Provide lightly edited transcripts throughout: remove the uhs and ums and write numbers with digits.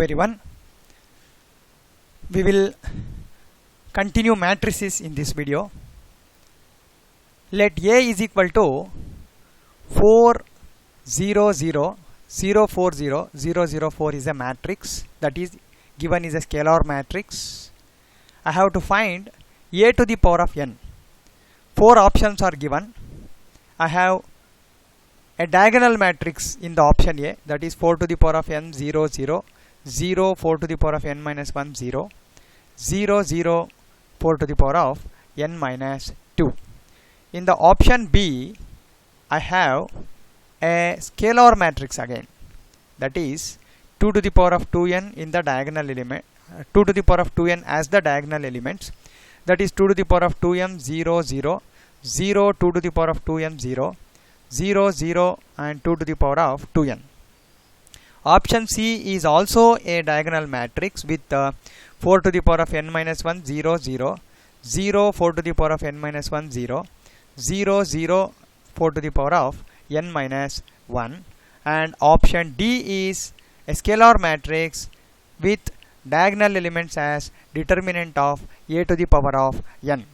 Everyone, we will continue matrices in this video. Let A is equal to 4 0 0 0 4 0 0 0 4 is a matrix, that is given is a scalar matrix. I have to find A to the power of n. 4 options are given. I have a diagonal matrix in the option A, that is 4 to the power of n 0 0 0 4 to the power of n minus 1 0 0 0 4 to the power of n minus 2. In the option B, I have a scalar matrix again, that is 2 to the power of 2n in the diagonal element, 2 to the power of 2n as the diagonal elements, that is 2 to the power of 2m 0 0 0 2 to the power of 2m 0 0 0 and 2 to the power of 2n. Option C is also a diagonal matrix with 4 to the power of n minus 1 0 0 0 4 to the power of n minus 1 0 0 0 4 to the power of n minus 1, and option D is a scalar matrix with diagonal elements as determinant of a to the power of n.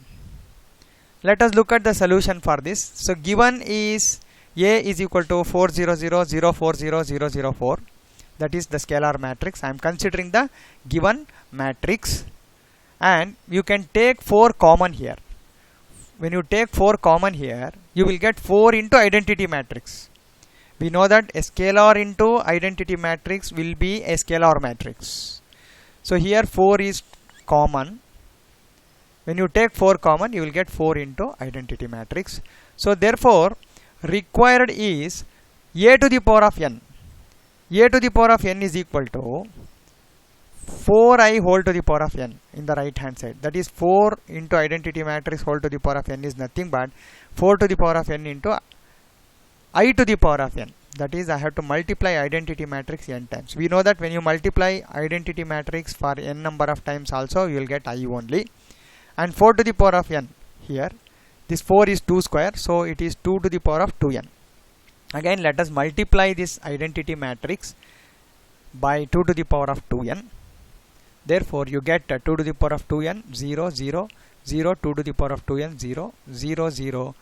Let us look at the solution for this. So given is A is equal to 4 0 0 0 4 0 0 0 4, that is the scalar matrix. I am considering the given matrix, and you can take 4 common here. When you take 4 common here, you will get 4 into identity matrix. We know that a scalar into identity matrix will be a scalar matrix. So here 4 is common. When you take 4 common, you will get 4 into identity matrix. So therefore required is a to the power of n. A to the power of n is equal to 4i whole to the power of n in the right hand side, that is 4 into identity matrix whole to the power of n is nothing but 4 to the power of n into I to the power of n, that is I have to multiply identity matrix n times. We know that when you multiply identity matrix for n number of times also, you will get I only, and 4 to the power of n here, this 4 is 2 square, so it is 2 to the power of 2n. Again let us multiply this identity matrix by 2 to the power of 2n. Therefore you get 2 to the power of 2n 0 0 0 2 to the power of 2n 0 0 0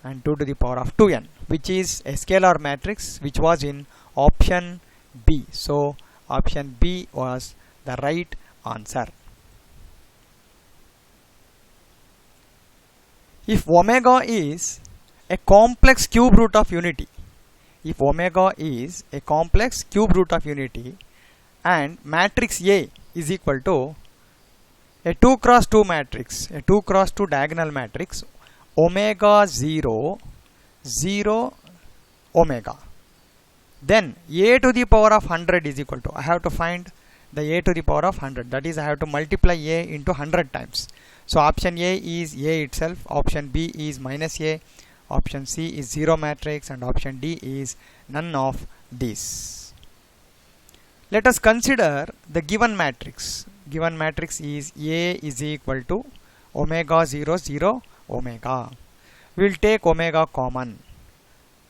and 2 to the power of 2n, which is a scalar matrix which was in option B. So option B was the right answer. If omega is a complex cube root of unity, if omega is a complex cube root of unity and matrix A is equal to a 2 cross 2 matrix, a 2 cross 2 diagonal matrix, omega 0 0 omega, then a to the power of 100 is equal to, I have to find the a to the power of 100, that is I have to multiply a into 100 times. So option A is a itself, option B is minus a, option C is 0 matrix, and option D is none of these. Let us consider the given matrix. Given matrix is A is equal to omega 0 0 omega. We will take omega common.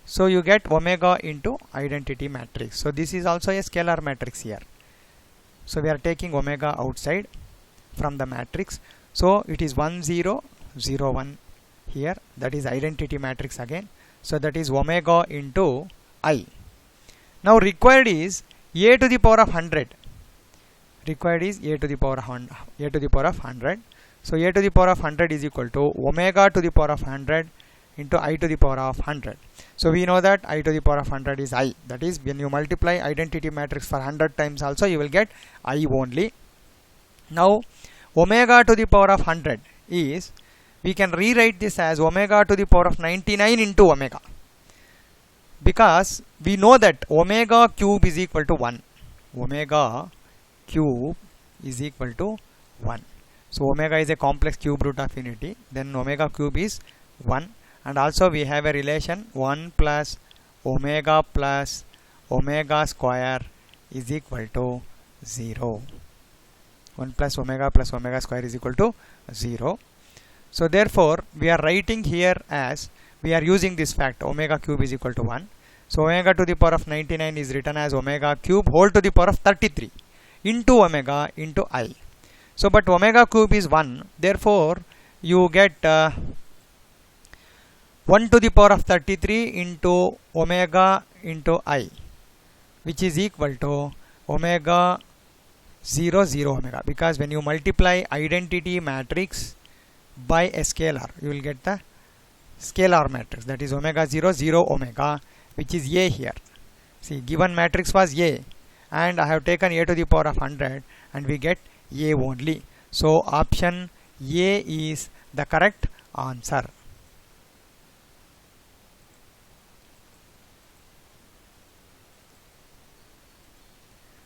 So you get omega into identity matrix. So this is also a scalar matrix here. So we are taking omega outside from the matrix. So it is 1 0 0 1 here, that is identity matrix again. So that is omega into I. Now required is a to the power of 100. Required is a to the power of 100. So a to the power of 100 is equal to omega to the power of 100 into I to the power of 100. So we know that I to the power of 100 is I, that is when you multiply identity matrix for 100 times also, you will get I only. Now omega to the power of 100 is, we can rewrite this as omega to the power of 99 into omega, because we know that omega cube is equal to 1. Omega cube is equal to 1. So omega is a complex cube root of unity, then omega cube is 1, and also we have a relation 1 plus omega square is equal to 0. 1 plus omega square is equal to 0. So therefore we are writing here as, we are using this fact omega cube is equal to 1. So omega to the power of 99 is written as omega cube whole to the power of 33. into omega into I. So but omega cube is 1, therefore you get 1 to the power of 33 into omega into I, which is equal to omega 0 0 omega, because when you multiply identity matrix by a scalar you will get the scalar matrix, that is omega 0 0 omega, which is A here. See, given matrix was A and I have taken A to the power of 100 and we get A only. So option A is the correct answer.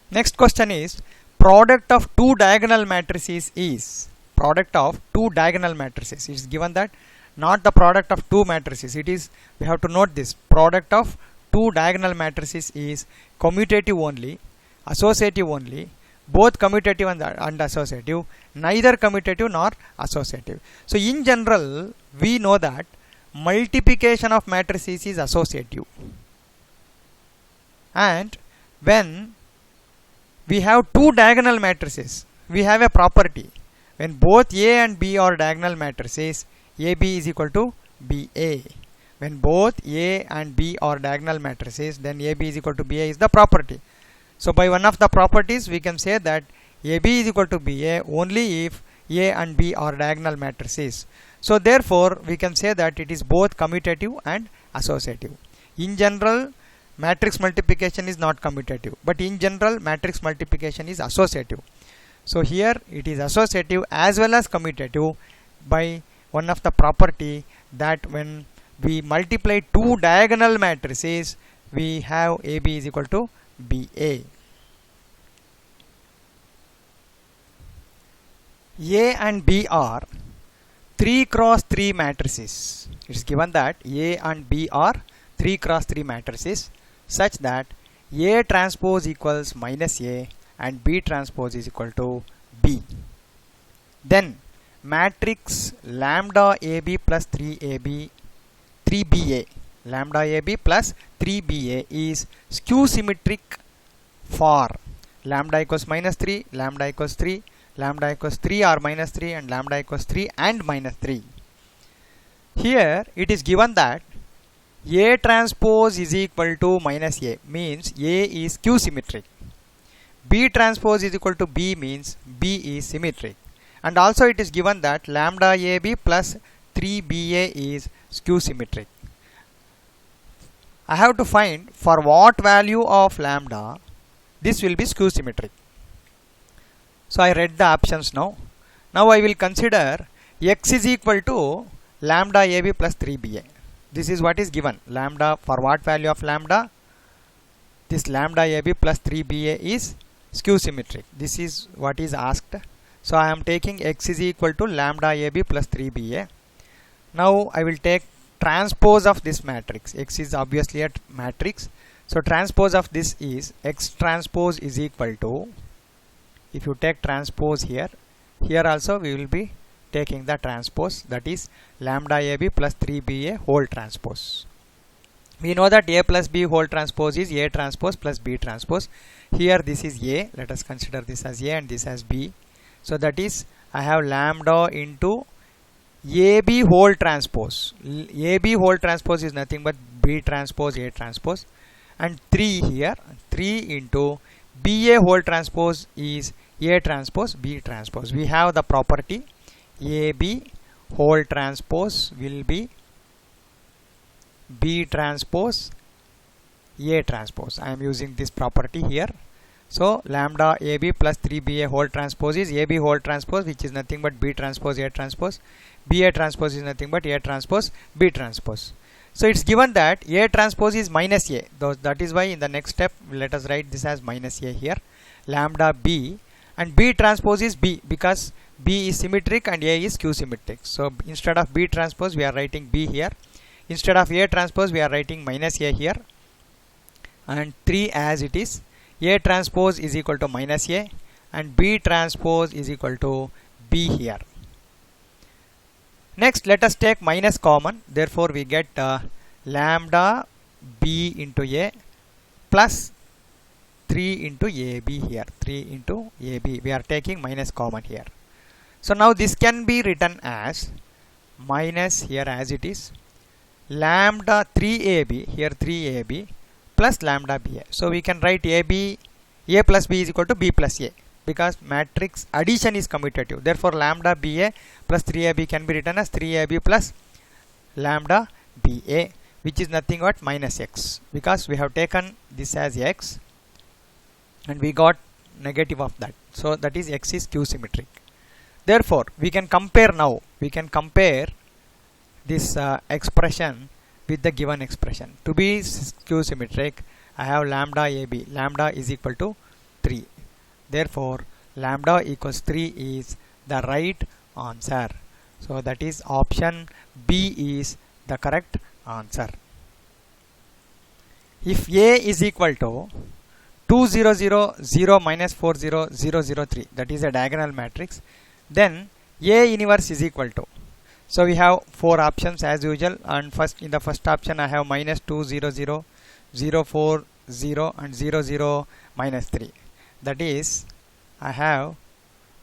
Next question is, product of two diagonal matrices is, product of two diagonal matrices. It is given that not the product of two matrices. It is, we have to note this, product of two diagonal matrices is commutative only, associative only, both commutative and associative, neither commutative nor associative. So in general we know that multiplication of matrices is associative, and when we have two diagonal matrices we have a property, when both A and B are diagonal matrices, AB is equal to BA. When both A and B are diagonal matrices, then AB is equal to BA is the property. So by one of the properties we can say that AB is equal to BA only if A and B are diagonal matrices. So therefore we can say that it is both commutative and associative. In general matrix multiplication is not commutative, but in general matrix multiplication is associative. So here it is associative as well as commutative by one of the property that when we multiply two diagonal matrices we have AB is equal to BA. A and B are 3 cross 3 matrices. It is given that A and B are 3 cross 3 matrices such that A transpose equals minus A and B transpose is equal to B. Then matrix lambda AB plus 3AB 3BA, lambda AB plus 3BA is skew symmetric for lambda equals minus 3, lambda equals 3, lambda equals 3 or minus 3, and lambda equals 3 and minus 3. Here it is given that A transpose is equal to minus A, means A is skew symmetric. B transpose is equal to B means B is symmetric. And also it is given that lambda AB plus 3BA is skew symmetric. I have to find for what value of lambda this will be skew symmetric. So I read the options now. Now I will consider x is equal to lambda AB plus 3BA. This is what is given. Lambda, for what value of lambda? This lambda AB plus 3BA is skew symmetric. This is what is asked. So I am taking x is equal to lambda AB plus 3BA. Now I will take transpose of this matrix. X is obviously a matrix. So transpose of this is x transpose is equal to, if you take transpose here, here also we will be taking the transpose, that is lambda AB plus 3BA whole transpose. We know that A plus B whole transpose is A transpose plus B transpose. Here this is A. Let us consider this as A and this as B. So that is I have lambda into AB whole transpose. AB whole transpose is nothing but B transpose A transpose, and 3 here, 3 into BA whole transpose is A transpose B transpose. We have the property AB whole transpose will be B transpose A transpose. I am using this property here. So lambda AB plus 3BA whole transpose is AB whole transpose, which is nothing but B transpose A transpose. BA transpose is nothing but A transpose B transpose. So it's given that A transpose is minus A. That is why in the next step let us write this as minus A here. Lambda B, and B transpose is B because B is symmetric and A is skew symmetric. So instead of B transpose we are writing B here. Instead of A transpose we are writing minus A here, and 3 as it is. A transpose is equal to minus A and B transpose is equal to B here. Next let us take minus common. Therefore we get lambda B into A plus 3 into AB here, 3 into AB. We are taking minus common here. So now this can be written as minus here as it is lambda 3AB, here 3AB plus lambda BA. So we can write AB, A plus B is equal to B plus A, because matrix addition is commutative. Therefore lambda BA plus 3AB can be written as 3AB plus lambda BA, which is nothing but minus X, because we have taken this as X and we got negative of that. So that is X is Q symmetric. Therefore we can compare now. We can compare this expression with the given expression. To be Q symmetric, I have lambda AB. Lambda is equal to 3. Therefore lambda equals 3 is the right answer. So that is option B is the correct answer. If A is equal to 2 0 0 0 minus 4 0 0 0 3, that is a diagonal matrix, then A inverse is equal to, so we have 4 options as usual, and in the first option I have minus 2 0 0 0 4 0 and 0 0 minus 3. That is, I have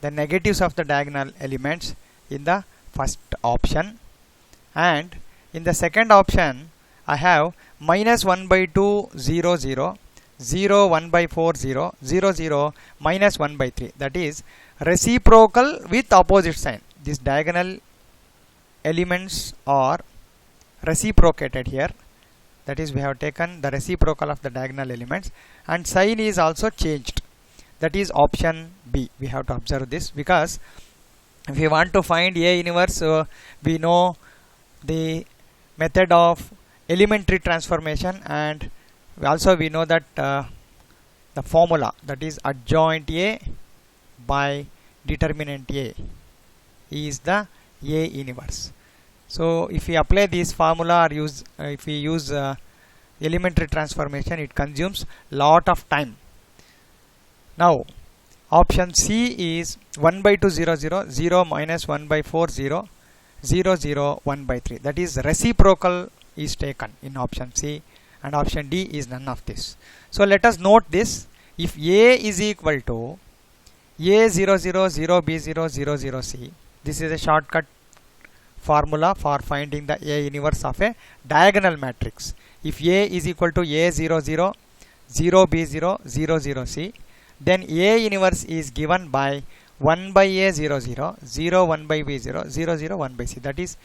the negatives of the diagonal elements in the first option, and in the second option I have minus 1 by 2 0 0 0 1 by 4 0 0 0 minus 1 by 3. That is reciprocal with opposite sign. These diagonal elements are reciprocated here. That is, we have taken the reciprocal of the diagonal elements, and sign is also changed. That is option B. We have to observe this, because if we want to find A inverse, we know the method of elementary transformation, and also we know that the formula, that is adjoint A by determinant A, is the A inverse. So if we apply this formula, or if we use elementary transformation, it consumes lot of time. Now option C is 1 by 2 0 0 0 minus 1 by 4 0 0 0 1 by 3. That is reciprocal is taken in option C, and option D is none of this. So let us note this. If A is equal to A 0 0 0 B 0 0 0 C, this is a shortcut formula for finding the A inverse of a diagonal matrix. If A is equal to A 0 0 0 B 0 0 0 C, then A inverse is given by 1 by A 0 0 0 1 by B 0 0 0 1 by C. That is,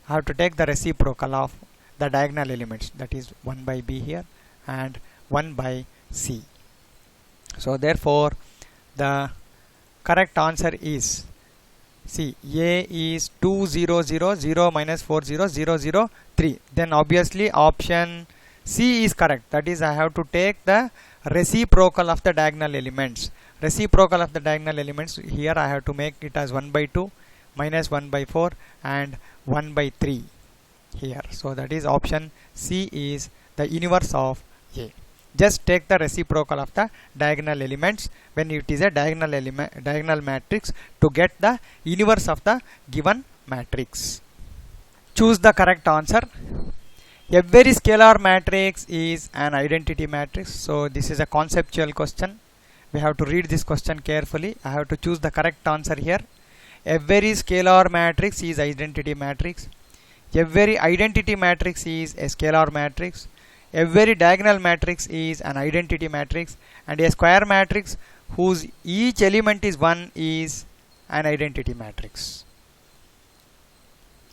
I have to take the reciprocal of the diagonal elements, that is 1 by B here and 1 by C. So therefore the correct answer is C. A is 2 0 0 0 minus 4 0 0 0 3. Then obviously option C is correct. That is, I have to take the reciprocal of the diagonal elements. Reciprocal of the diagonal elements, here I have to make it as 1 by 2 minus 1 by 4 and 1 by 3 here. So that is option C is the inverse of A. Just take the reciprocal of the diagonal elements when it is a diagonal matrix to get the inverse of the given matrix. Choose the correct answer. Every scalar matrix is an identity matrix. So this is a conceptual question. We have to read this question carefully. I have to choose the correct answer here. Every scalar matrix is identity matrix. Every identity matrix is a scalar matrix. Every diagonal matrix is an identity matrix, and a square matrix whose each element is 1 is an identity matrix.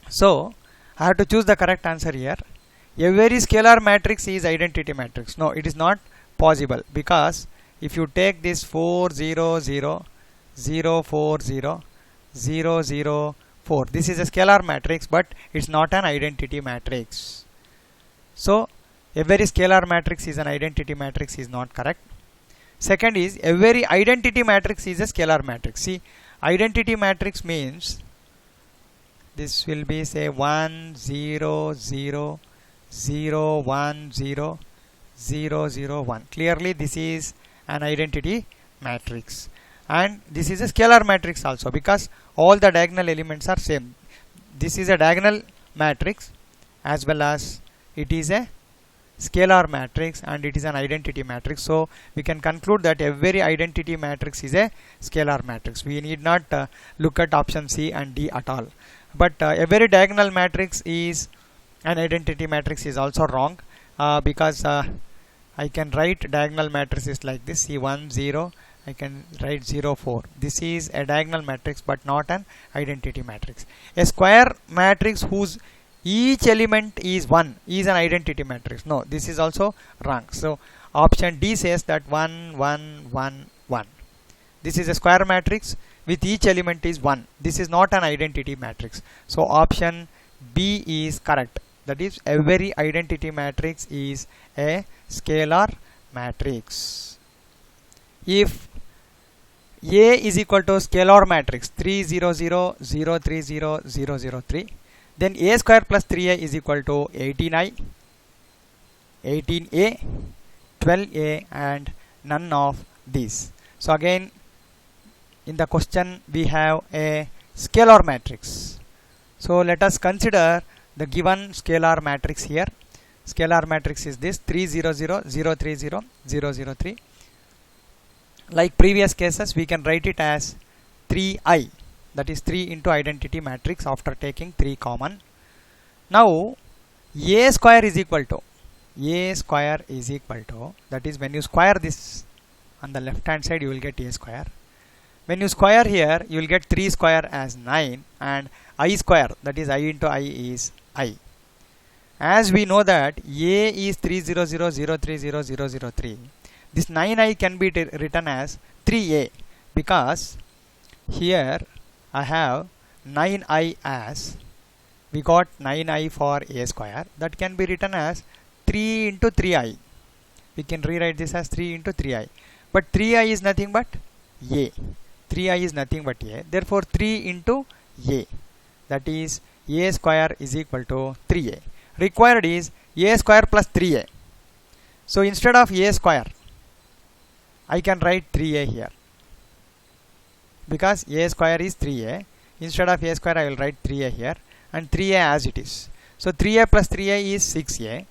So I have to choose the correct answer here. Every scalar matrix is identity matrix. No, it is not possible, because if you take this 4 0 0 0 4 0 0 0 4, this is a scalar matrix, but it's not an identity matrix. So every scalar matrix is an identity matrix is not correct. Second is, every identity matrix is a scalar matrix. See, identity matrix means this will be say 1 0 0 0 1 0 0 0 1. Clearly this is an identity matrix, and this is a scalar matrix also, because all the diagonal elements are same. This is a diagonal matrix as well as it is a scalar matrix and it is an identity matrix. So we can conclude that every identity matrix is a scalar matrix. We need not look at option C and D at all. But every diagonal matrix is an identity matrix is also wrong, because I can write diagonal matrices like this: C1 0, I can write 0 4. This is a diagonal matrix but not an identity matrix. A square matrix whose each element is 1 is an identity matrix. No, this is also wrong. So option D says that 1 1 1 1. This is a square matrix with each element is 1. This is not an identity matrix. So option B is correct. That is, every identity matrix is a scalar matrix. If A is equal to scalar matrix 3 0 0 0 3 0 0 0 3, then A square plus 3A is equal to 18I, 18A, 12A, and none of these. So again, in the question we have a scalar matrix. So let us consider the given scalar matrix here. Scalar matrix is this: 3 0 0 0 3 0 0 0 3. Like previous cases, we can write it as 3I, that is 3 into identity matrix after taking 3 common. Now A square is equal to, that is, when you square this on the left hand side you will get A square. When you square here you will get 3 square as 9, and I square, that is I into I, is I. As we know that A is 3 0 0 0 3 0 0 0 3, this 9I can be written as 3A, because here I have 9I as, we got 9I for A square, that can be written as 3 into 3I. We can rewrite this as 3 into 3I, but 3I is nothing but A. 3I is nothing but A, therefore 3 into A, that is A square is equal to 3A. Required is A square plus 3A. So instead of A square, I can write 3A here, because A square is 3A. Instead of A square I will write 3A here, and 3A as it is. So 3A plus 3A is 6A,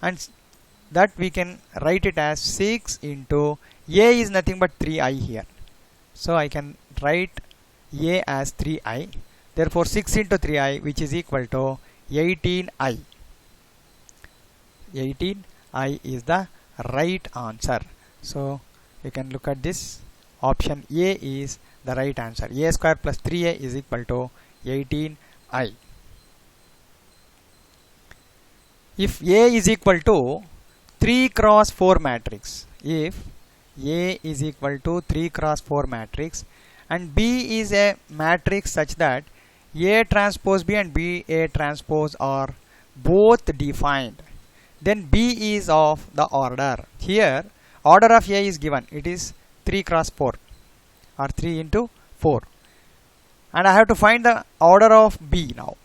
and that we can write it as 6 into A is nothing but 3I here. So I can write A as 3I, therefore 6 into 3I, which is equal to 18I. 18I is the right answer. So you can look at this. Option A is the right answer. A square plus 3A is equal to 18I. If A is equal to 3 cross 4 matrix, if A is equal to 3 cross 4 matrix and B is a matrix such that A transpose B and B A transpose are both defined, then B is of the order. Here order of A is given, it is 3 cross 4 or 3 into 4, and I have to find the order of B now,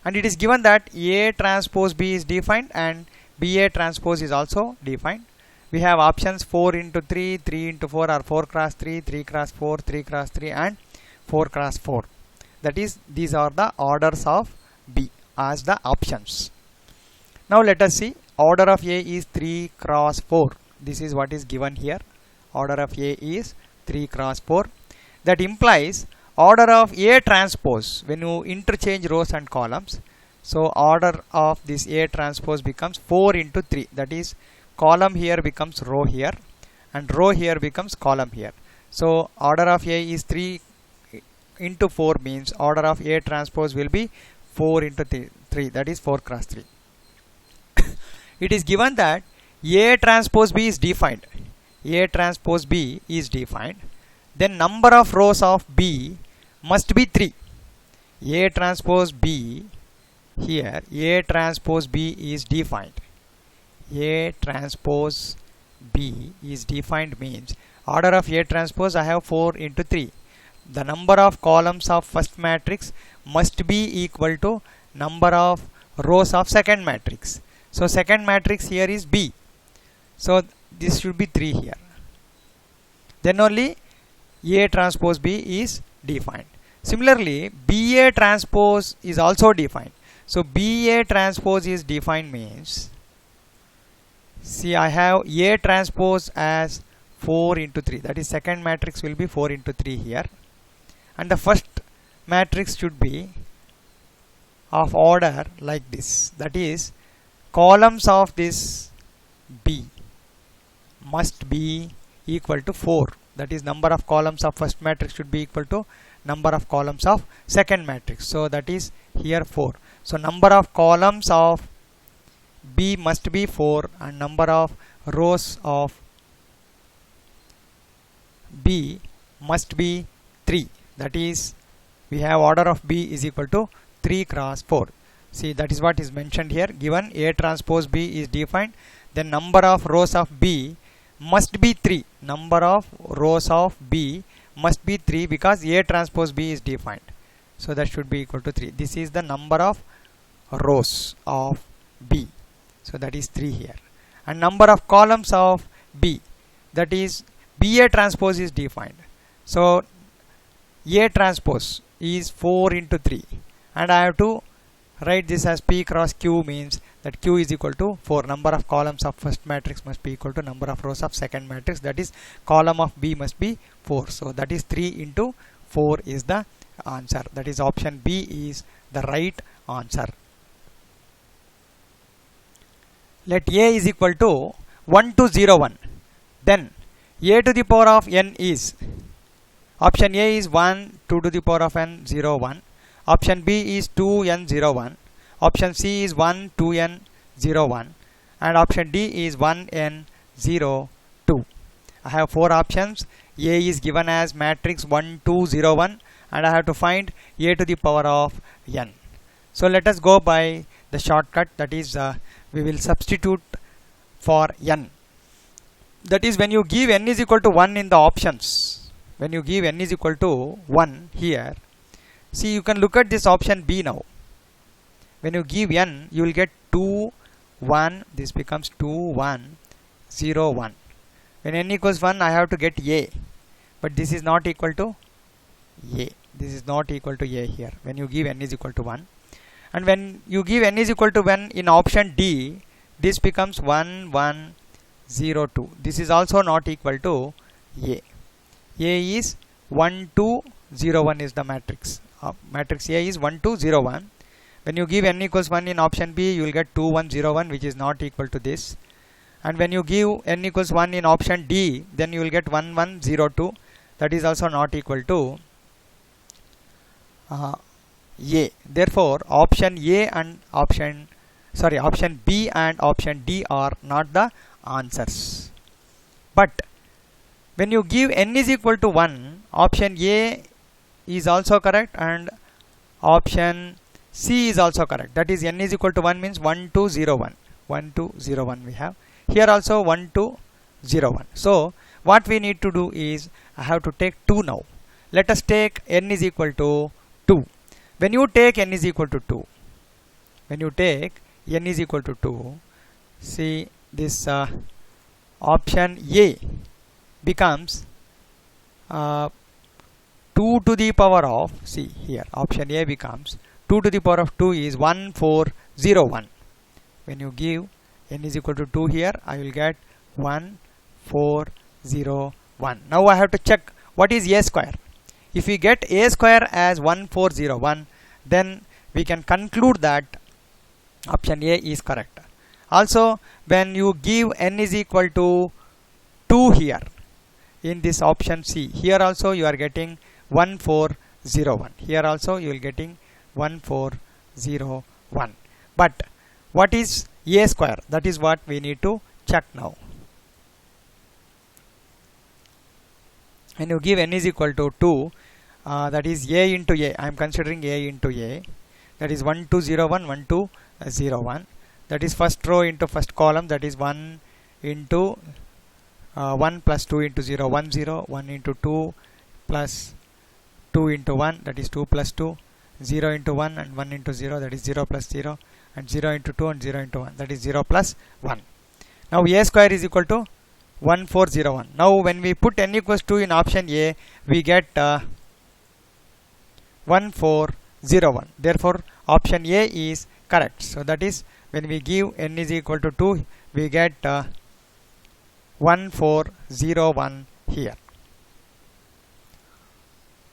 and it is given that A transpose B is defined and BA transpose is also defined. We have options 4 into 3, 3 into 4, or 4 cross 3, 3 cross 4, 3 cross 3, and 4 cross 4. That is, these are the orders of B as the options. Now let us see. Order of A is 3 cross 4. This is what is given here. Order of A is 3 cross 4. That implies order of A transpose, when you interchange rows and columns, so order of this A transpose becomes 4 into 3. That is, column here becomes row here, and row here becomes column here. So order of A is 3 into 4, means order of A transpose will be 4 into 3, that is 4 cross 3. It is given that A transpose B is defined. A transpose B is defined. Then number of rows of B must be 3. A transpose B, here A transpose B is defined. A transpose B is defined means order of A transpose I have 4 into 3. The number of columns of first matrix must be equal to number of rows of second matrix. So second matrix here is B. So this should be 3 here. Then only A transpose B is defined. Similarly, BA transpose is also defined. So BA transpose is defined means See, I have A transpose as 4 into 3, that is second matrix will be 4 into 3 here, and the first matrix should be of order like this, that is columns of this B must be equal to 4, that is number of columns of first matrix should be equal to number of columns of second matrix, so that is here 4. So number of columns of B must be 4 and number of rows of B must be 3, that is we have order of B is equal to 3 cross 4. See, that is what is mentioned here. Given A transpose B is defined, then number of rows of B must be 3. Number of rows of B must be 3 because A transpose B is defined. So that should be equal to 3. This is the number of rows of B. So that is 3 here. And number of columns of B, that is BA transpose is defined. So A transpose is 4 into 3. And I have to write this as P cross Q, means that Q is equal to 4. Number of columns of first matrix must be equal to number of rows of second matrix, that is column of B must be 4. So that is 3 into 4 is the answer. That is option B is the right answer. Let A is equal to 1 to 0 1. Then A to the power of n is, option A is 1 2 to the power of n 0 1. Option B is 2n 0 1. Option C is 1 2n 0 1. And option D is 1n 0 2. I have 4 options. A is given as matrix 1 2 0 1 and I have to find A to the power of n. So let us go by the shortcut, that is we will substitute for n. That is, when you give n is equal to 1 in the options, when you give n is equal to 1 here, see, you can look at this option B now. When you give n, you will get 2 1, this becomes 2 1 0 1. When n equals 1, I have to get A, but this is not equal to A. This is not equal to A here when you give n is equal to 1. And when you give n is equal to 1 in option D, this becomes 1 1 0 2. This is also not equal to A. A is 1 2 0 1 is the matrix. Matrix A is 1 2 0 1. When you give n equals 1 in option B, you will get 2 1 0 1, which is not equal to this. And when you give n equals 1 in option D, then you will get 1 1 0 2. That is also not equal to A. Therefore, option A and option B and option D are not the answers. But when you give n is equal to 1, option A is also correct and option C is also correct. That is, n is equal to 1 means 1 2 0 1. 1 2 0 1 we have. Here also 1 2 0 1. So what we need to do is, I have to take 2 now. Let us take n is equal to 2. When you take n is equal to 2, see this option A becomes 2 to the power of, see here option A becomes 2 to the power of 2 is 1 4 0 1. When you give n is equal to 2 here, I will get 1 4 0 1. Now I have to check what is A square. If we get A square as 1 4 0 1, then we can conclude that option A is correct. Also, when you give n is equal to 2 here in this option C, here also you are getting 1 4 0 1. Here also you will getting 1 4 0 1. But what is A square? That is what we need to check now. When you give n is equal to 2, that is A into A. I am considering A into A. That is 1 2 0 1 1 2 0 1. That is first row into first column. That is 1 into 1 plus 2 into 0 1 0. 1 into 2 plus 2 into 1. That is 2 plus 2. 0 into 1 and 1 into 0. That is 0 plus 0. And 0 into 2 and 0 into 1. That is 0 plus 1. Now A square is equal to 1 4 0 1. Now when we put n equals 2 in option A, we get 1 4 0 1. Therefore option A is correct. So that is, when we give n is equal to 2, we get 1401 here.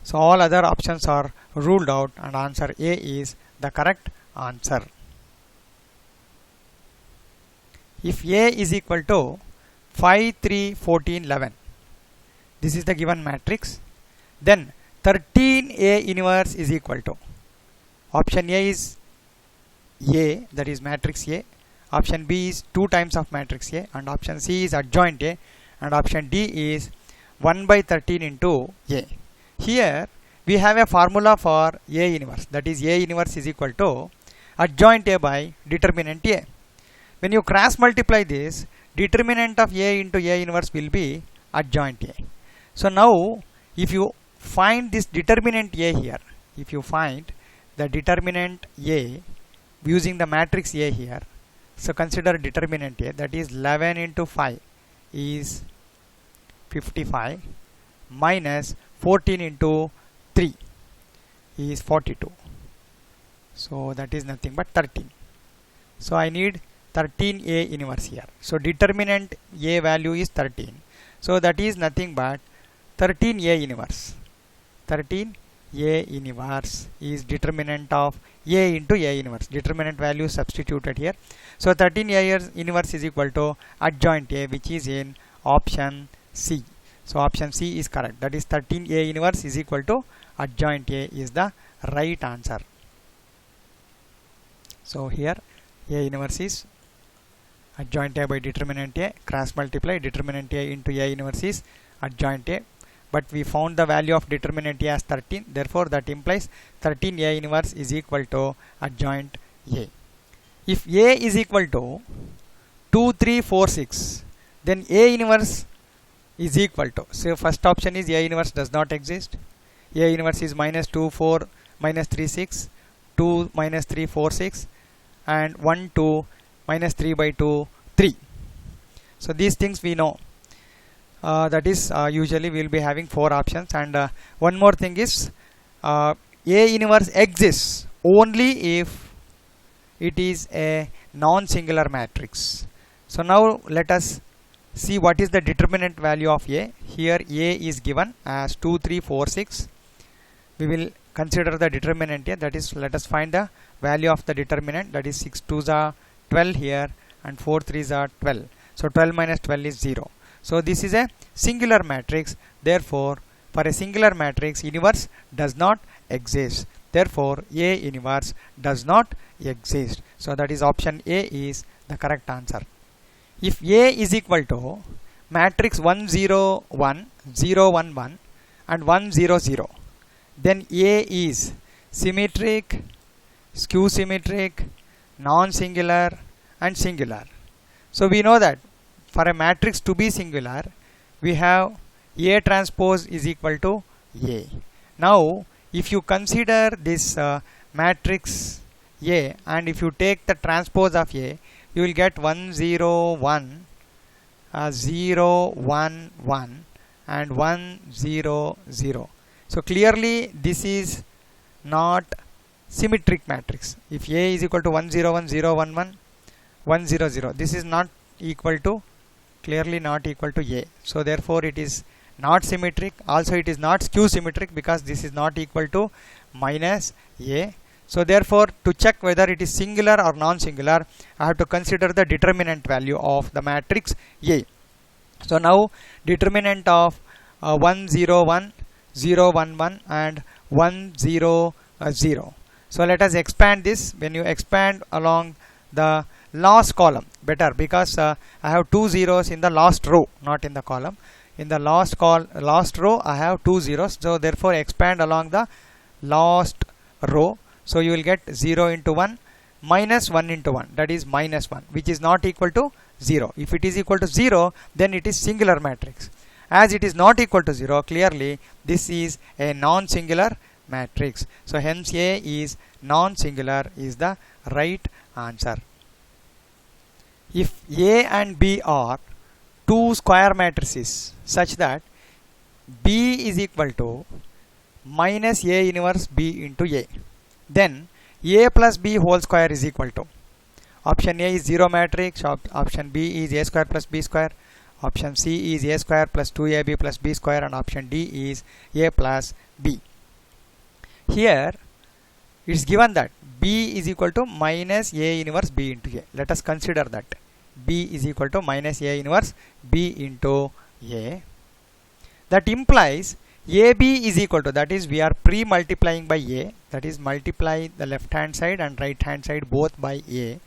So all other options are ruled out and answer A is the correct answer. If A is equal to 5, 3, 14, 11, this is the given matrix, then 13A inverse is equal to, option A is A, that is matrix A, option B is 2 times of matrix A, and option C is adjoint A, and option D is 1 by 13 into A. Here we have a formula for A inverse, that is A inverse is equal to adjoint A by determinant A. When you cross multiply this, determinant of A into A inverse will be adjoint A. So now if you find this determinant A here, if you find the determinant A using the matrix A here, so consider determinant A, that is 11 into 5 is 55 minus 14 into 3 is 42. So that is nothing but 13. So I need 13A inverse here. So determinant A value is 13. So that is nothing but 13A inverse. 13A inverse is determinant of A into A inverse. Determinant value substituted here. So 13A inverse is equal to adjoint A, which is in option C. So option C is correct. That is 13A inverse is equal to adjoint A is the right answer. So here A inverse is adjoint A by determinant A, cross multiply determinant A into A inverse is adjoint A, but we found the value of determinant A as 13, therefore that implies 13A inverse is equal to adjoint A. If A is equal to 2, 3, 4, 6, then A inverse is equal to, so first option is A inverse does not exist. A inverse is minus 2, 4, minus 3, 6, 2, minus 3, 4, 6, and 1, 2, minus 3 by 2, 3. So these things we know. That is usually we will be having 4 options, and one more thing is A inverse exists only if it is a non-singular matrix. So now let us see what is the determinant value of A. Here A is given as 2, 3, 4, 6. We will consider the determinant A, that is let us find the value of the determinant, that is 6 2s are 12 here and 4 3s are 12. So 12 minus 12 is 0. So this is a singular matrix, therefore for a singular matrix inverse does not exist, therefore A inverse does not exist. So that is option A is the correct answer. If A is equal to matrix 1 0 1 0 1 1 and 1 0 0, then A is symmetric, skew symmetric, non-singular and singular. So we know that for a matrix to be singular, we have A transpose is equal to A. Now if you consider this matrix A, and if you take the transpose of A, you will get 1 0 1 0 1 1 and 1 0 0. So clearly this is not symmetric matrix. If A is equal to 1 0 1 0 1 1 1 0 0, this is not equal to, clearly not equal to A. So therefore it is not symmetric. Also it is not skew symmetric because this is not equal to minus A. So therefore to check whether it is singular or non-singular, I have to consider the determinant value of the matrix A. So now determinant of 1 0 1 0 1 1 and 1 0 0. So let us expand this. When you expand along the last column, better, because I have 2 zeros in the last row, not in the column. In the last row I have 2 zeros, so therefore expand along the last row. So you will get 0 into 1 minus 1 into 1, that is minus 1, which is not equal to 0. If it is equal to 0, then it is singular matrix. As it is not equal to 0, clearly this is a non-singular matrix. So hence A is non-singular is the right answer. If A and B are two square matrices such that B is equal to minus A inverse B into A, then A plus B whole square is equal to, Option A is 0 matrix, option B is A square plus B square, option C is A square plus 2AB plus B square, and option D is A plus B. Here it is given that B is equal to minus A inverse B into A. Let us consider that B is equal to minus A inverse B into A. That implies AB is equal to, that is we are pre-multiplying by A, that is multiply the left hand side and right hand side both by A.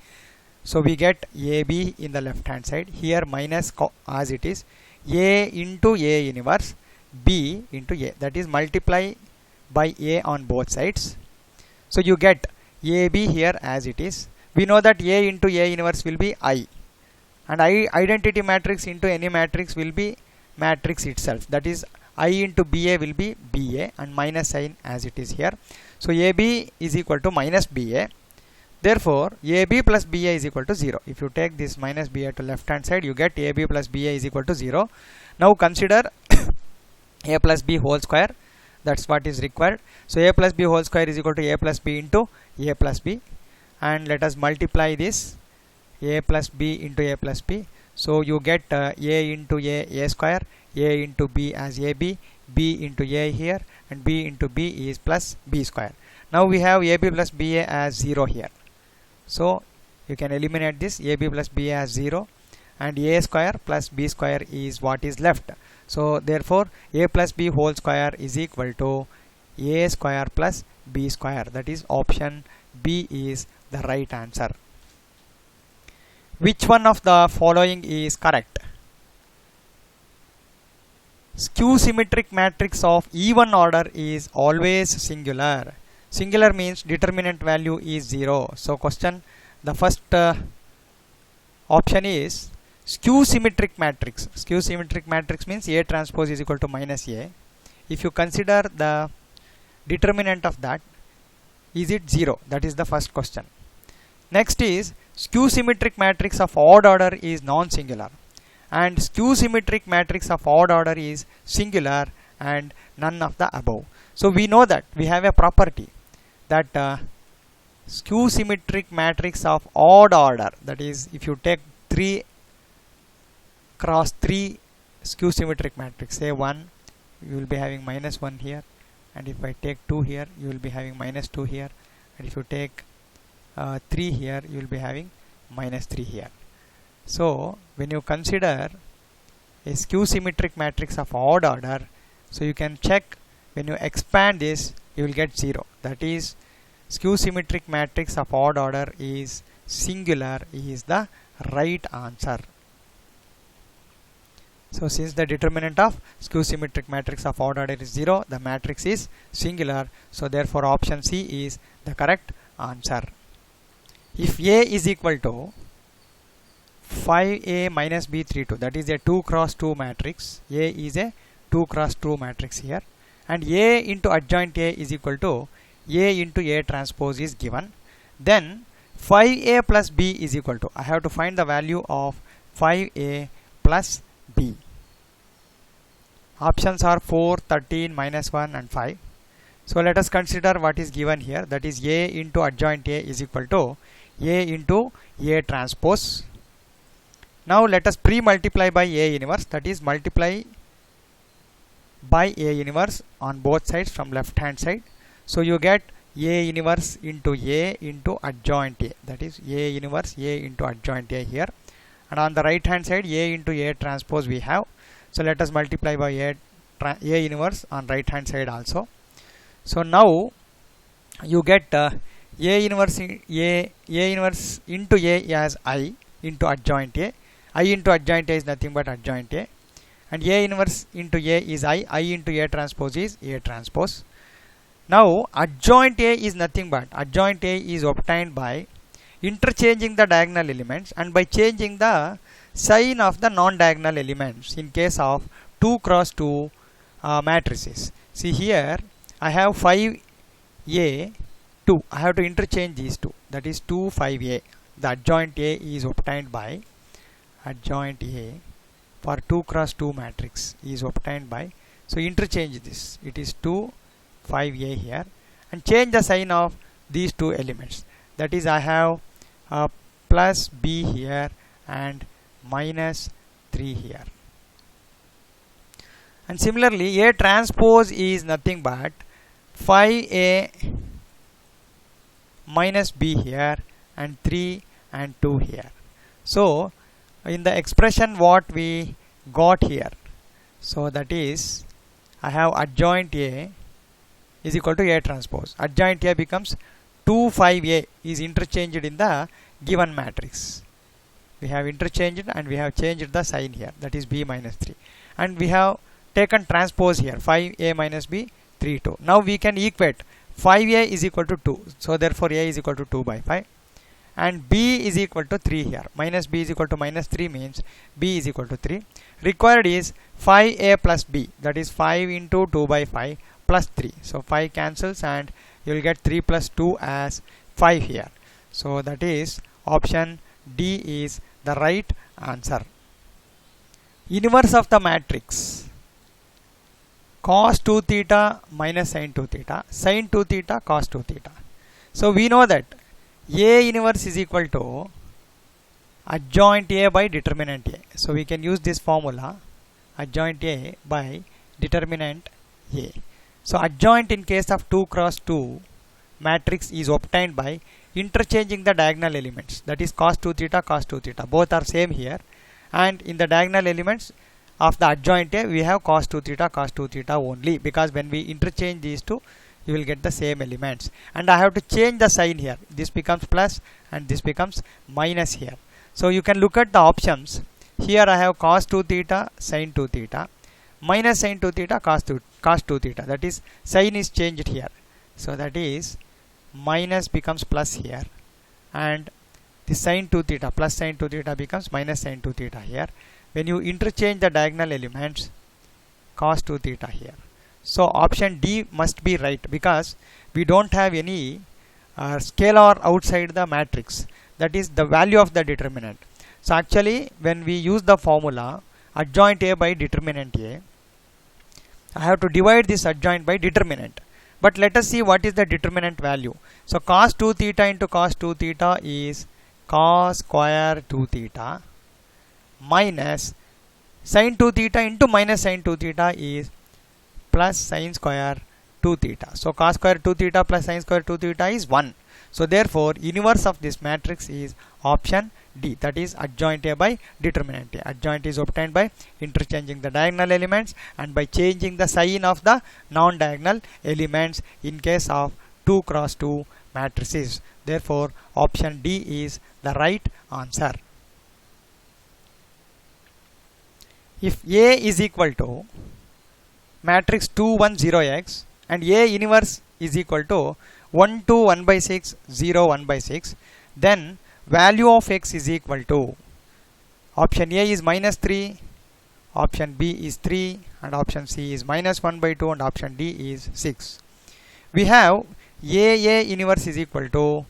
So we get AB in the left hand side, here minus as it is A into A inverse B into A, that is multiply by A on both sides. So you get AB here as it is. We know that A into A inverse will be I, and identity matrix into any matrix will be matrix itself, that is I into BA will be BA and minus sign as it is here. So AB is equal to minus BA. Therefore AB plus BA is equal to 0. If you take this minus BA to left hand side, you get AB plus BA is equal to 0. Now consider A plus B whole square. That's what is required. So A plus B whole square is equal to A plus B into A plus B, and let us multiply this A plus B into A plus B. So you get A into A square, A into B as AB, B into A here, and B into B is plus B square. Now we have AB plus BA as 0 here. So you can eliminate this AB plus BA as 0, and A square plus B square is what is left. So therefore A plus B whole square is equal to A square plus B square, that is option B is the right answer. Which one of the following is correct? Skew symmetric matrix of even order is always singular. Singular means determinant value is 0. So question, the first option is skew symmetric matrix. Skew symmetric matrix means A transpose is equal to minus A. If you consider the determinant of that, is it 0? That is the first question. Next is skew symmetric matrix of odd order is non-singular, and skew symmetric matrix of odd order is singular, and none of the above. So we know that we have a property that skew symmetric matrix of odd order, that is if you take 3 cross 3 skew symmetric matrix, say 1, you will be having minus 1 here, and if I take 2 here, you will be having minus 2 here, and if you take 3 here, you will be having minus 3 here. So when you consider a skew symmetric matrix of odd order, so you can check when you expand this, you will get 0. That is skew symmetric matrix of odd order is singular is the right answer. So since the determinant of skew symmetric matrix of odd order is 0, the matrix is singular. So therefore option C is the correct answer. If A is equal to 5A minus B32, that is a 2 cross 2 matrix. A is a 2 cross 2 matrix here, and A into adjoint A is equal to A into A transpose is given. Then 5A plus B is equal to, I have to find the value of 5A plus B. Options are 4, 13, minus 1 and 5. So let us consider what is given here, that is A into adjoint A is equal to A into A transpose. Now let us pre-multiply by A inverse, that is multiply by A inverse on both sides from left hand side. So you get A inverse into A into adjoint A, that is A inverse A into adjoint A here, and on the right hand side A into A transpose we have. So let us multiply by A inverse on right hand side also. So now you get A inverse into A as I into adjoint A. I into adjoint A is nothing but adjoint A, and A inverse into A is I into A transpose is A transpose. Now adjoint A is nothing but, adjoint A is obtained by interchanging the diagonal elements and by changing the sign of the non-diagonal elements in case of 2 cross 2 matrices. See here I have 5A 2, I have to interchange these two, that is 2 5A. The adjoint A is obtained by, adjoint A for 2 cross 2 matrix is obtained by, so interchange this, it is 2 5A here, and change the sign of these two elements, that is I have plus b here and minus 3 here. And similarly A transpose is nothing but 5A minus b here and 3 and 2 here. So in the expression what we got here, so that is I have adjoint A is equal to A transpose. Adjoint A becomes 2 5A is interchanged in the given matrix. We have interchanged and we have changed the sign here, that is b minus 3, and we have taken transpose here 5A minus b 3 2. Now we can equate 5A is equal to 2, so therefore A is equal to 2 by 5 and b is equal to 3 here. Minus b is equal to minus 3 means b is equal to 3. Required is 5A plus b, that is 5 into 2 by 5 plus 3. So 5 cancels and you will get 3 plus 2 as 5 here. So that is option D is the right answer. Inverse of the matrix cos 2 theta minus sin 2 theta, sin 2 theta cos 2 theta. So we know that A inverse is equal to adjoint A by determinant A. So we can use this formula, adjoint A by determinant A. So adjoint in case of 2 cross 2 matrix is obtained by interchanging the diagonal elements, that is cos 2 theta cos 2 theta, both are same here, and in the diagonal elements of the adjoint A we have cos 2 theta only, because when we interchange these two you will get the same elements, and I have to change the sign here, this becomes plus and this becomes minus here. So you can look at the options here. I have cos 2 theta sin 2 theta minus sin 2 theta cos 2 theta, that is sign is changed here, so that is minus becomes plus here, and the sin 2 theta plus sin 2 theta becomes minus sin 2 theta here. When you interchange the diagonal elements, cos 2 theta here. So option D must be right, because we don't have any scalar outside the matrix, that is the value of the determinant. So actually when we use the formula adjoint A by determinant A, I have to divide this adjoint by determinant. But let us see what is the determinant value. So cos 2 theta into cos 2 theta is cos square 2 theta minus sin 2 theta into minus sin 2 theta is plus sin square 2 theta. So cos square 2 theta plus sin square 2 theta is 1. So therefore inverse of this matrix is option D, that is adjoint A by determinant A. Adjoint is obtained by interchanging the diagonal elements and by changing the sign of the non-diagonal elements in case of 2 cross 2 matrices. Therefore option D is the right answer. If A is equal to matrix 2 1 0 x and A inverse is equal to 1 2 1 by 6 0 1 by 6, then value of x is equal to option A is minus 3, option B is 3, and option C is minus 1 by 2, and option D is 6. We have A inverse is equal to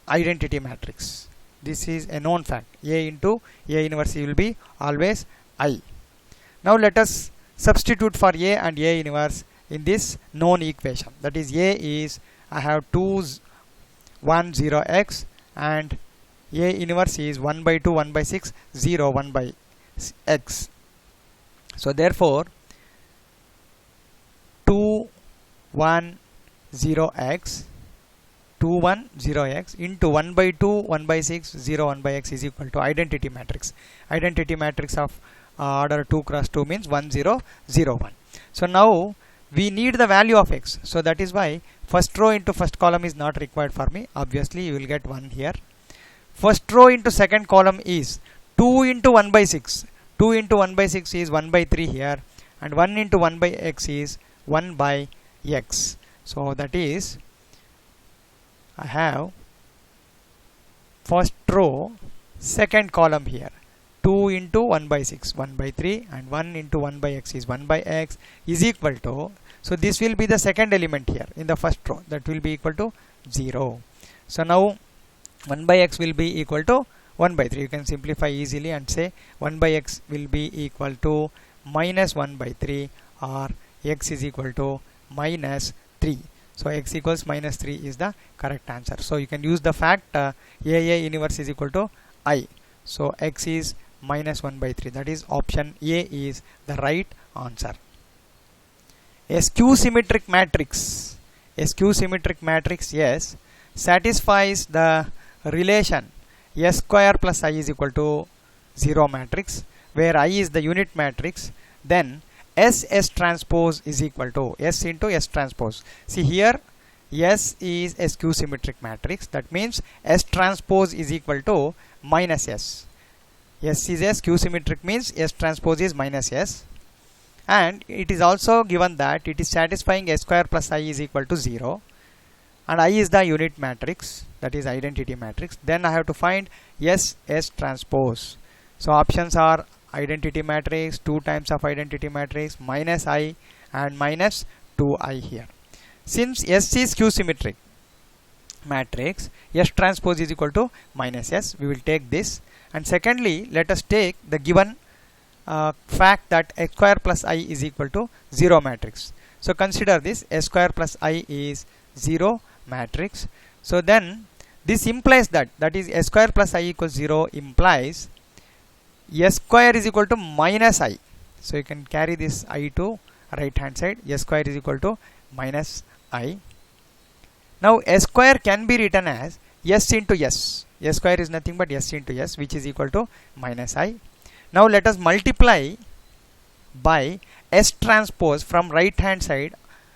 identity matrix. This is a known fact. A into A inverse will be always I. Now let us substitute for A and A inverse in this known equation, that is A is I have 2 1 0 x and A inverse is 1 by 2 1 by 6 0 1 by x. So therefore 2 1 0 x 2 1 0 x into 1 by 2 1 by 6 0 1 by x is equal to identity matrix. Identity matrix of order 2 cross 2 means 1 0 0 1. So now we need the value of x, so that is why first row into first column is not required for me. Obviously you will get 1 here. First row into second column is 2 into 1 by 6. 2 into 1 by 6 is 1 by 3 here, and 1 into 1 by x is 1 by x. So that is I have first row second column here, 2 into 1 by 6 1 by 3, and 1 into 1 by x is 1 by x is equal to, so this will be the second element here in the first row, that will be equal to 0. So now 1 by x will be equal to 1 by 3. You can simplify easily and say 1 by x will be equal to minus 1 by 3, or x is equal to minus 3. So x equals minus 3 is the correct answer. So you can use the fact AA inverse is equal to I. So x is minus 1 by 3. That is option A is the right answer. A skew symmetric matrix. A skew symmetric matrix, yes, satisfies the relation S square plus I is equal to 0 matrix, where I is the unit matrix. Then S transpose is equal to S into S transpose. See here, S is a skew symmetric matrix. That means S transpose is equal to minus S. S is a skew symmetric means S transpose is minus S. And it is also given that it is satisfying S square plus I is equal to 0. And I is the unit matrix, that is identity matrix. Then I have to find S transpose. So options are identity matrix, 2 times of identity matrix, minus I and minus 2I here. Since S is skew symmetric matrix, S transpose is equal to minus S. We will take this. And secondly, let us take the given fact that S square plus I is equal to 0 matrix. So consider this, S square plus I is 0 matrix. So then this implies that is S square plus I equals 0 implies S square is equal to minus I. So you can carry this I to right hand side. S square is equal to minus I. Now S square can be written as S into S. S square is nothing but S into S, which is equal to minus I. Now let us multiply by S transpose from right hand side,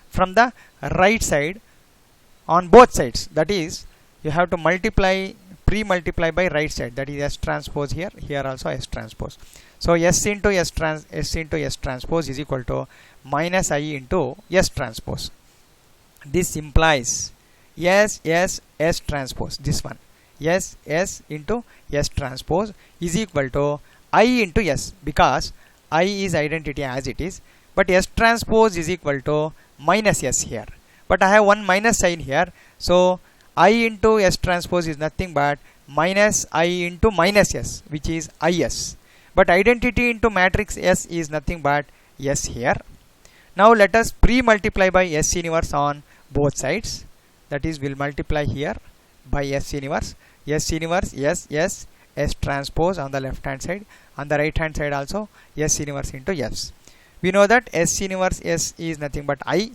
from the right side on both sides. That is, you have to multiply, pre-multiply by right side, that is S transpose here, here also S transpose. So S into S transpose is equal to minus I into S transpose. This implies S transpose, this one, S into S transpose is equal to I into S, because I is identity as it is, but S transpose is equal to minus S here. But I have one minus sign here, so I into S transpose is nothing but minus I into minus S, which is IS. But identity into matrix S is nothing but S here. Now let us pre-multiply by S inverse on both sides. That is, we'll multiply here by S inverse. S transpose on the left hand side, on the right hand side also S inverse into S. We know that S inverse S is nothing but I.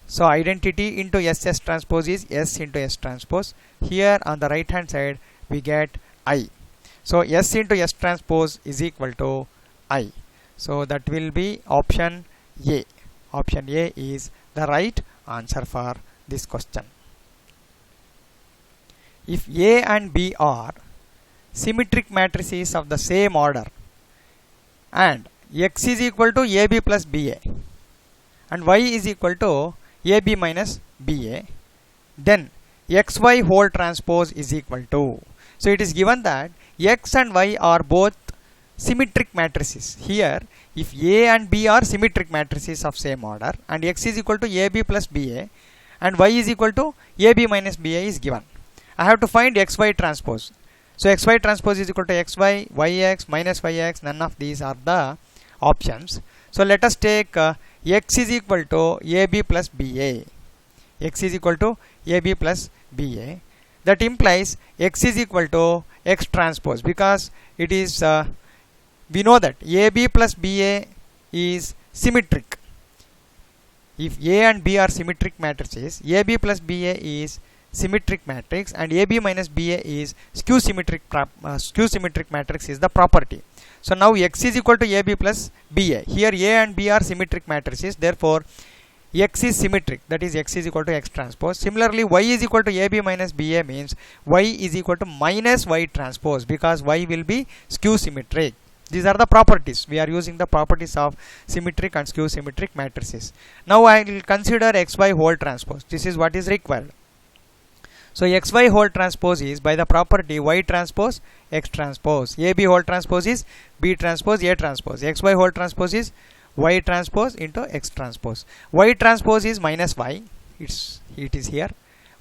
So identity into S transpose is S into S transpose. Here on the right hand side we get I. So S into S transpose is equal to I. So that will be option A. Option A is the right answer for this question. If A and B are symmetric matrices of the same order and X is equal to AB plus BA and Y is equal to AB minus BA, then XY whole transpose is equal to. So it is given that X and Y are both symmetric matrices. Here, if A and B are symmetric matrices of same order and X is equal to AB plus BA and Y is equal to AB minus BA is given, I have to find XY transpose. So XY transpose is equal to XY, YX minus YX. None of these are the options. So let us take X is equal to AB plus BA. X is equal to AB plus BA. That implies X is equal to X transpose, because it is we know that AB plus BA is symmetric. If A and B are symmetric matrices, AB plus BA is symmetric matrix and AB minus BA is skew symmetric matrix is the property. So now X is equal to AB plus BA. Here A and B are symmetric matrices, therefore X is symmetric, that is X is equal to X transpose. Similarly, Y is equal to AB minus BA means Y is equal to minus Y transpose, because Y will be skew symmetric. These are the properties. We are using the properties of symmetric and skew symmetric matrices. Now I will consider XY whole transpose. This is what is required. So XY whole transpose is by the property Y transpose X transpose. AB whole transpose is B transpose A transpose. XY whole transpose is Y transpose into X transpose. Y transpose is minus Y. It is here.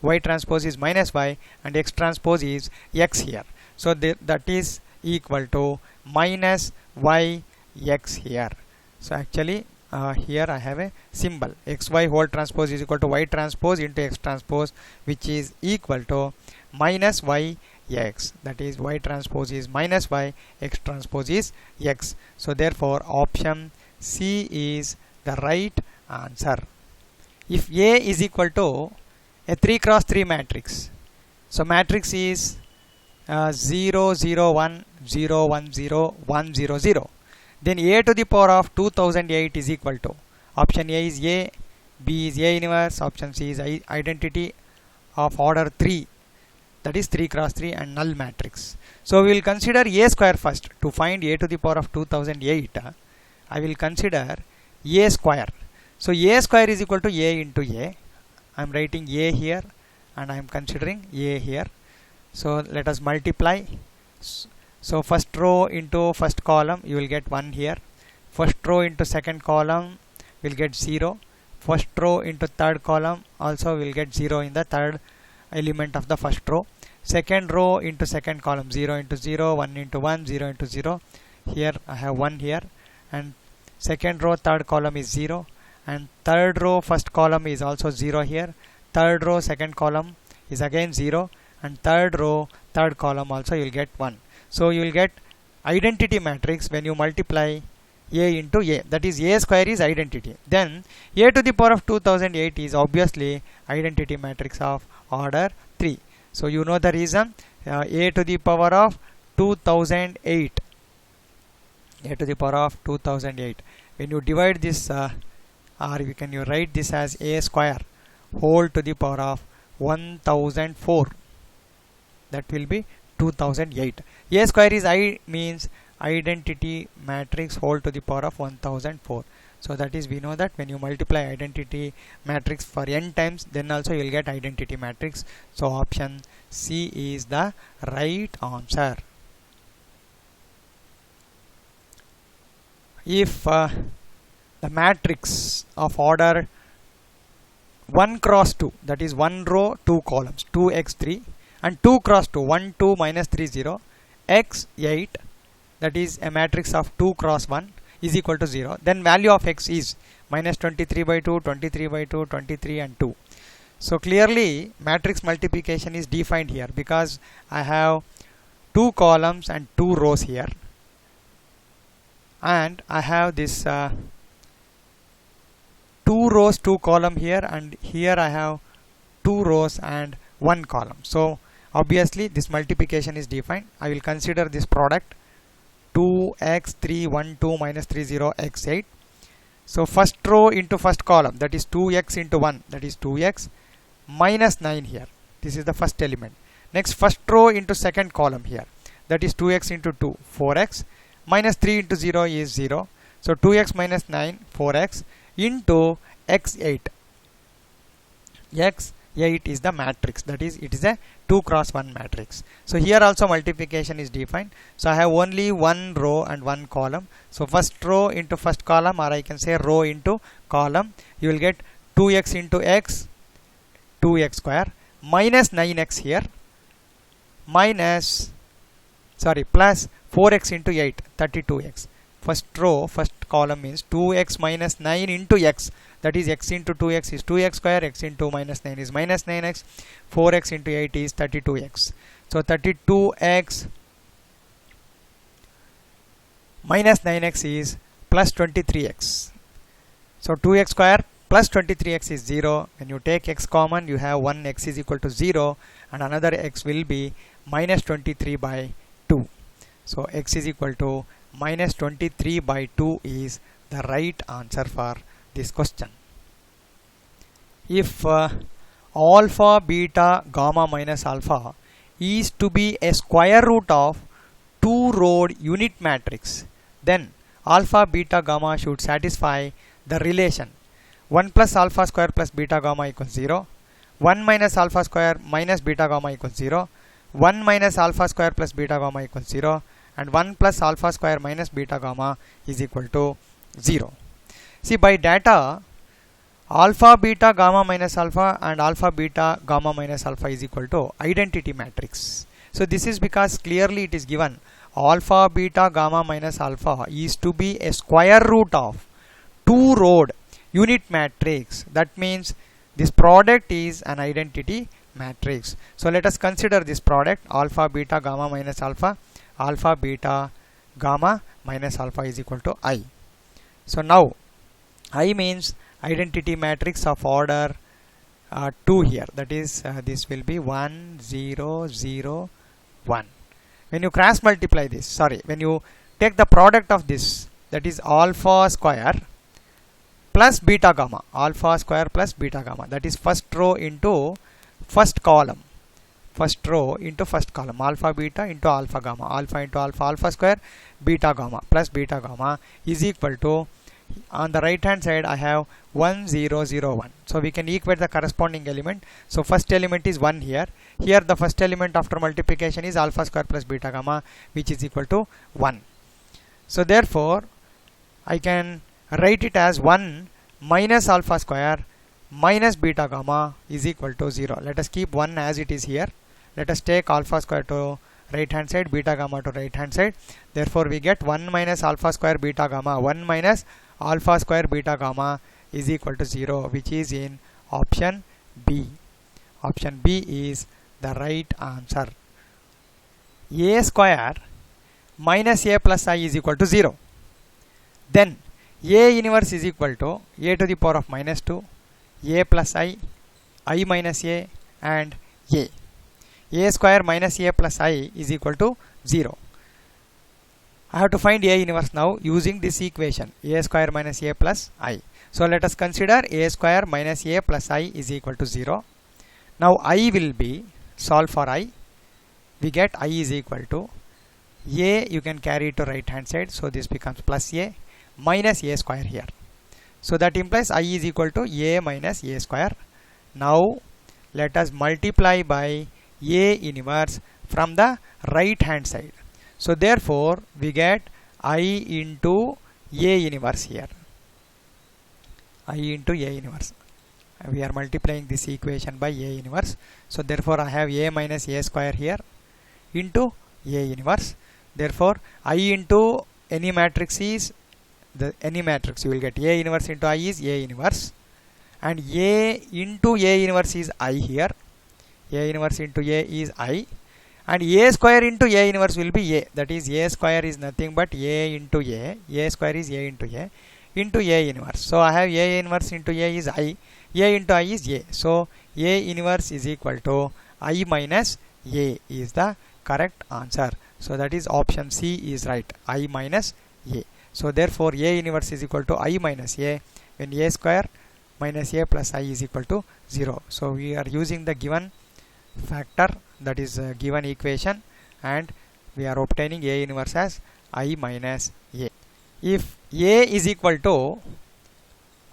Y transpose is minus Y and X transpose is X here. So that is equal to minus Y X here. So actually here I have a symbol xy whole transpose is equal to y transpose into x transpose, which is equal to minus y x, that is y transpose is minus y, x transpose is x. So therefore option C is the right answer. If A is equal to a 3 cross 3 matrix, so matrix is 0 0 1 0 1 0 1 0 0, then A to the power of 2008 is equal to, option A is A, B is A inverse, option C is identity of order 3, that is 3 cross 3 and null matrix. So we will consider A square first. To find A to the power of 2008, I will consider A square. So A square is equal to A into A. I am writing A here and I am considering A here. So let us multiply. So first row into first column, you will get 1 here. First row into second column will get 0. First row into third column also will get 0 in the third element of the first row. Second row into second column, 0 into 0, 1 into 1, 0 into 0. Here I have 1 here, and second row third column is 0, and third row first column is also 0 here. Third row second column is again 0, and third row third column also you will get 1. So you will get identity matrix when you multiply A into A, that is A square is identity. Then A to the power of 2008 is obviously identity matrix of order 3. So you know the reason, A to the power of 2008, A to the power of 2008. When you divide this, or you write this as A square whole to the power of 1004, that will be 2008. A square is means identity matrix whole to the power of 1004. So that is, we know that when you multiply identity matrix for n times, then also you will get identity matrix. So option C is the right answer. If the matrix of order 1 cross 2, that is 1 row 2 columns, 2x3, and 2 cross 2, 1 2 minus 3 0, x8, that is a matrix of 2 cross 1 is equal to 0, then value of x is minus 23 by 2, 23 by 2, 23 and 2. So clearly matrix multiplication is defined here, because I have 2 columns and 2 rows here, and I have this 2 rows 2 column here, and here I have 2 rows and 1 column. So obviously this multiplication is defined. I will consider this product 2x3 1 2 minus 3 0 x8. So first row into first column, that is 2x into 1, that is 2x minus 9 here. This is the first element. Next first row into second column here, that is 2x into 2, 4x minus 3 into 0 is 0. So 2x minus 9, 4x into x8. X8 is the matrix, that is it is a 2 cross 1 matrix. So here also multiplication is defined. So I have only one row and one column. So first row into first column, or I can say row into column, you will get 2x into x, 2x square, minus 9x here, plus 4x into 8, 32x. First row first column means 2x minus 9 into x, that is x into 2x is 2x square, x into minus 9 is minus 9x, 4x into 8 is 32x. So 32x minus 9x is plus 23x. So 2x square plus 23x is 0. When you take x common, you have one x is equal to 0, and another x will be minus 23 by 2. So x is equal to minus 23 by 2 is the right answer for this question. If alpha, beta, gamma minus alpha is to be a square root of 2-rowed unit matrix, then alpha, beta, gamma should satisfy the relation 1 plus alpha square plus beta gamma equals 0, 1 minus alpha square minus beta gamma equals 0, 1 minus alpha square plus beta gamma equals 0, and 1 plus alpha square minus beta gamma is equal to 0. See, by data, alpha beta gamma minus alpha and alpha beta gamma minus alpha is equal to identity matrix. So this is because clearly it is given alpha beta gamma minus alpha is to be a square root of two-rowed unit matrix. That means this product is an identity matrix. So let us consider this product alpha beta gamma minus alpha, alpha beta gamma minus alpha is equal to I. So now I means identity matrix of order 2 here, that is this will be 1 0 0 1. When you cross multiply this, when you take the product of this, that is alpha square plus beta gamma, alpha square plus beta gamma, that is first row into first column, first row into first column, alpha beta into alpha gamma, alpha into alpha, alpha square beta gamma plus beta gamma is equal to, on the right hand side I have 1 0 0 1. So we can equate the corresponding element. So first element is 1 here. Here the first element after multiplication is alpha square plus beta gamma, which is equal to 1. So therefore I can write it as 1 minus alpha square minus beta gamma is equal to 0. Let us keep 1 as it is here. Let us take alpha square to right hand side, beta gamma to right hand side. Therefore we get 1 minus alpha square beta gamma, 1 minus alpha square beta gamma is equal to 0, which is in option B. Option B is the right answer. A square minus a plus I is equal to 0. Then A inverse is equal to a to the power of minus 2, a plus I minus a, and a. A square minus a plus I is equal to 0. I have to find A inverse now using this equation, a square minus a plus I. So let us consider a square minus a plus I is equal to 0. Now I will be, solve for I, we get I is equal to a, you can carry it to right hand side, so this becomes plus a minus a square here. So that implies I is equal to a minus a square. Now let us multiply by a inverse from the right hand side. So therefore we get I into a inverse here, I into a inverse. We are multiplying this equation by a inverse. So therefore I have a minus a square here into a inverse. Therefore I into any matrix is any matrix, you will get a inverse into I is a inverse, and a into a inverse is I here, a inverse into a is I, and a square into a inverse will be a, that is a square is nothing but a into a square is a into a inverse. So I have a inverse into a is I, a into I is a, so a inverse is equal to I minus a is the correct answer. So that is option C is right, I minus a. So therefore a inverse is equal to I minus a when a square minus a plus I is equal to 0. So we are using the given factor, that is given equation, and we are obtaining a inverse as I minus a. If a is equal to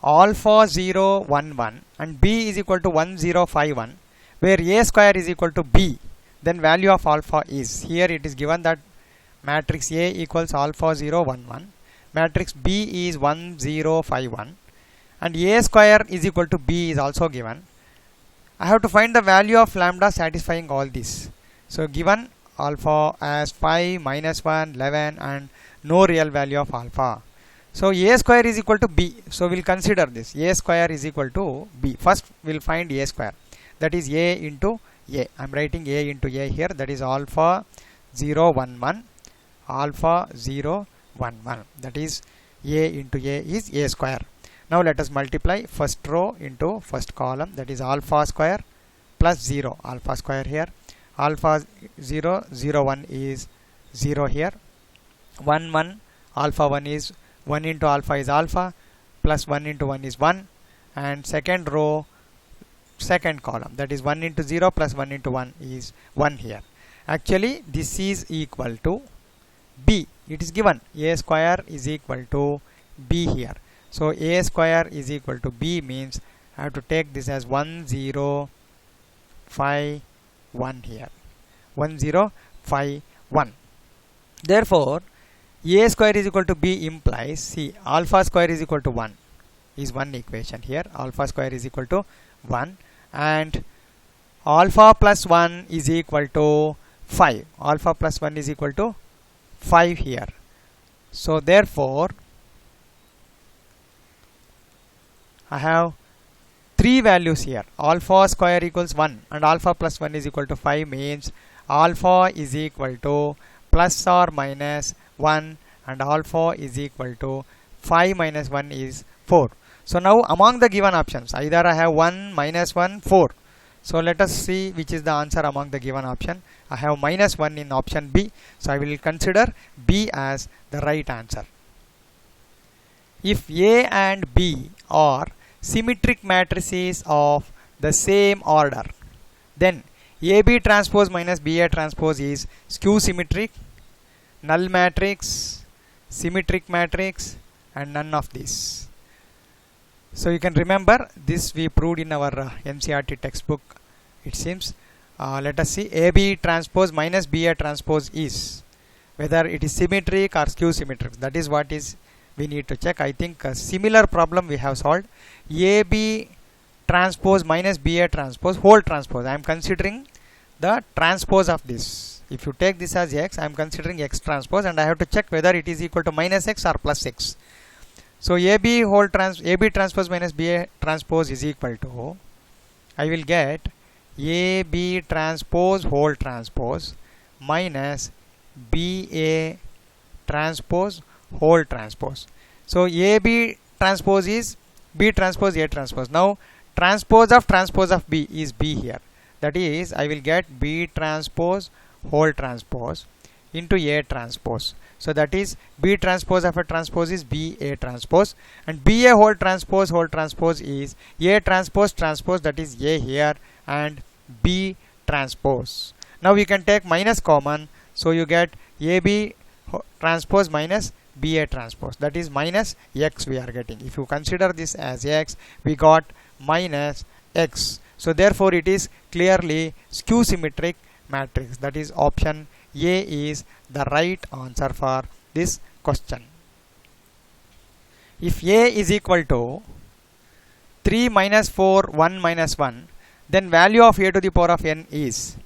alpha 0 1 1 and b is equal to 1 0 5 1, where a square is equal to b, then value of alpha is, here it is given that matrix A equals alpha 0 1 1, matrix B is 1 0 5 1, and a square is equal to b is also given. I have to find the value of lambda satisfying all these. So given alpha as 5 minus 1 11 and no real value of alpha. So a square is equal to b. So we'll consider this, a square is equal to b. First we'll find a square, that is a into a. I'm writing a into a here, that is alpha 0 1 1, alpha 0 1 1, that is a into a is a square. Now let us multiply first row into first column, that is alpha square plus 0, alpha square here, alpha 0 0 1 is 0 here, 1 1 alpha 1 is 1 into alpha is alpha, plus 1 into 1 is 1, and second row second column, that is 1 into 0 plus 1 into 1 is 1 here. Actually this is equal to b, it is given a square is equal to b here. So a square is equal to b means I have to take this as 1 0 5 1 here, 1 0 5 1. Therefore a square is equal to b implies, see, alpha square is equal to 1 is one equation here, alpha square is equal to 1, and alpha plus 1 is equal to 5, alpha plus 1 is equal to 5 here. So therefore I have three values here. Alpha square equals 1 and alpha plus 1 is equal to 5 means alpha is equal to plus or minus 1 and alpha is equal to 5 minus 1 is 4. So now among the given options, either I have 1, minus 1, 4. So let us see which is the answer among the given option. I have minus 1 in option B. So I will consider B as the right answer. If A and B are symmetric matrices of the same order, then AB transpose minus BA transpose is skew symmetric, null matrix, symmetric matrix, and none of these. So you can remember this we proved in our NCERT textbook, it seems. Let us see. AB transpose minus BA transpose is whether it is symmetric or skew symmetric. That is what is we need to check. I think a similar problem we have solved. AB transpose minus BA transpose whole transpose. I am considering the transpose of this. If you take this as X, I am considering X transpose and I have to check whether it is equal to minus X or plus X. So AB transpose minus BA transpose is equal to, I will get AB transpose whole transpose minus BA transpose whole transpose. So AB transpose is B transpose A transpose. Now transpose of B is B here. That is, I will get B transpose whole transpose into A transpose. So that is B transpose of a transpose is B A transpose, and B A whole transpose is A transpose transpose, that is A here, and B transpose. Now we can take minus common, so you get AB transpose minus BA transpose, that is minus X we are getting. If you consider this as X, we got minus X. So therefore it is clearly skew symmetric matrix. That is option A is the right answer for this question. If A is equal to 3 minus 4 1 minus 1, then value of A to the power of n is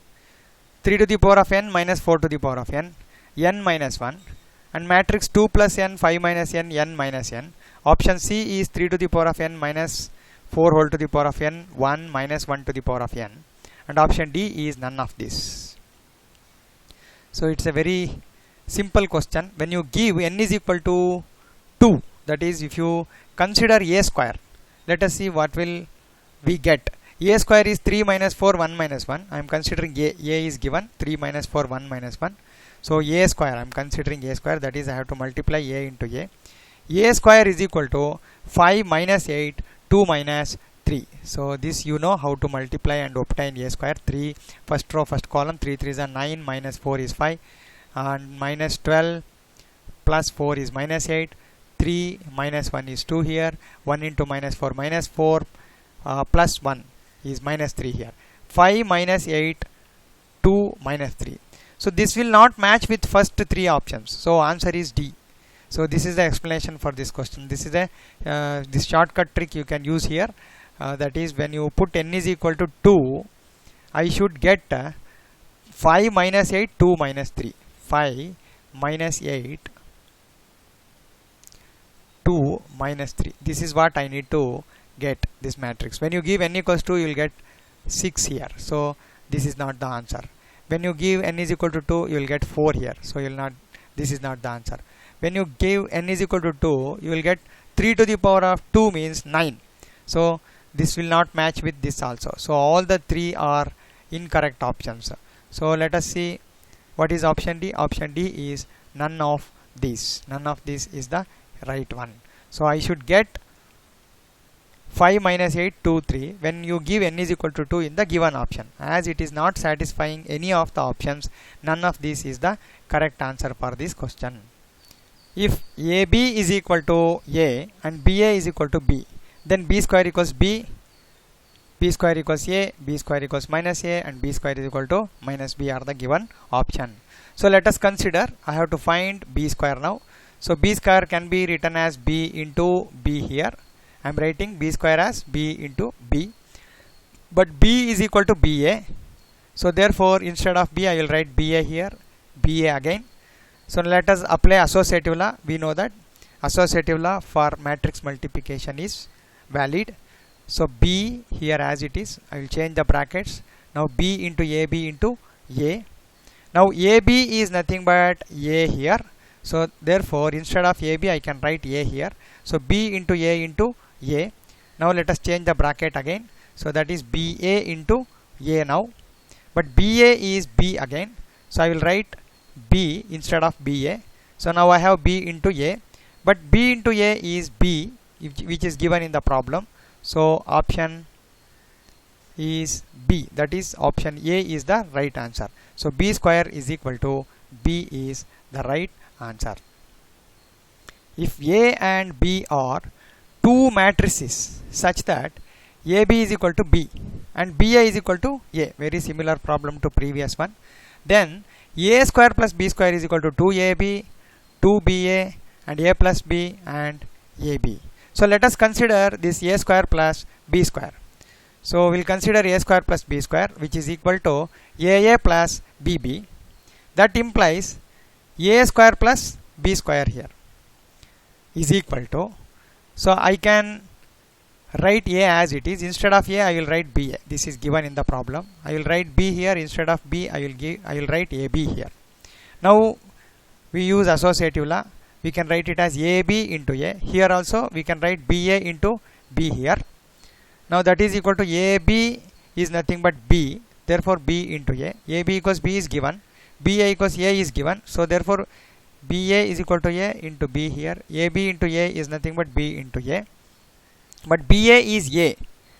3 to the power of n minus 4 to the power of n, n minus 1, and matrix 2 plus n 5 minus n, n minus n. Option C is 3 to the power of n minus 4 whole to the power of n, 1 minus 1 to the power of n, and option D is none of this. So it's a very simple question. When you give n is equal to 2, that is if you consider A square, let us see what will we get. A square is 3 minus 4 1 minus 1. I am considering A is given 3 minus 4 1 minus 1. So A square, I am considering A square, that is I have to multiply A into A. A square is equal to 5 minus 8 2 minus 3. So this you know how to multiply and obtain A square. 3 first row first column, 3 3s are 9, minus 4 is 5, and minus 12 plus 4 is minus 8, 3 minus 1 is 2 here, 1 into minus 4 plus 1 is minus 3 here, 5 minus 8 2 minus 3. So this will not match with first 3 options, so answer is D. So this is the explanation for this question. This is a this shortcut trick you can use here. That is, when you put n is equal to 2, I should get 5 minus 8 2 minus 3. 5 minus 8 2 minus 3. This is what I need to get this matrix. When you give n equals 2, you will get 6 here. So this is not the answer. When you give n is equal to 2, you will get 4 here. So you will not. This is not the answer. When you give n is equal to 2, you will get 3 to the power of 2 means 9. So this will not match with this also. So all the 3 are incorrect options. So let us see what is option D. Option D is none of these. None of this is the right one. So I should get 5 minus 8 2 3 when you give n is equal to 2 in the given option. As it is not satisfying any of the options, none of this is the correct answer for this question. If AB is equal to A and BA is equal to B, then B square equals B, B square equals A, B square equals minus A, and B square is equal to minus B are the given option. So let us consider, I have to find B square now. So B square can be written as B into B here. I am writing B square as B into B, but B is equal to BA. So therefore instead of B I will write BA here, BA again. So let us apply associative law. We know that associative law for matrix multiplication is valid. So B here as it is, I will change the brackets. Now B into AB into A. Now AB is nothing but A here. So therefore instead of AB I can write A here. So B into A into A. Now let us change the bracket again. So that is BA into A now. But BA is B again. So I will write B instead of BA. So now I have B into A. But B into A is B, which is given in the problem. So option is B. That is option A is the right answer. So B square is equal to B is the right answer. If A and B are two matrices such that AB is equal to B and BA is equal to A, very similar problem to previous one, then A square plus B square is equal to 2AB, 2BA and A plus B and AB. So let us consider this A square plus B square. So we'll consider A square plus B square, which is equal to AA plus BB. That implies A square plus B square here is equal to, so I can write A as it is. Instead of A I will write B. This is given in the problem. I will write B here. Instead of B I will write AB here. Now we use associative law. We can write it as AB into A. Here also we can write BA into B here. Now that is equal to AB is nothing but B. Therefore B into A. AB equals B is given. BA equals A is given. So therefore BA is equal to A into B here. AB into A is nothing but B into A. But BA is A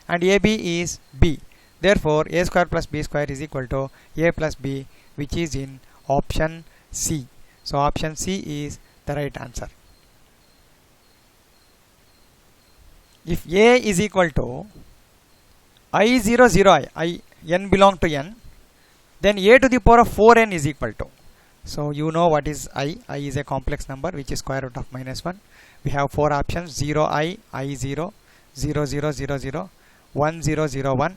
and AB is B. Therefore A square plus B square is equal to A plus B, which is in option C. So option C is the right answer. If A is equal to I0 0 n belong to n, then A to the power of 4n is equal to, so you know what is I is a complex number which is square root of -1. We have 4 options: 0i, I0, 0 0 0 0, 1 0 0 1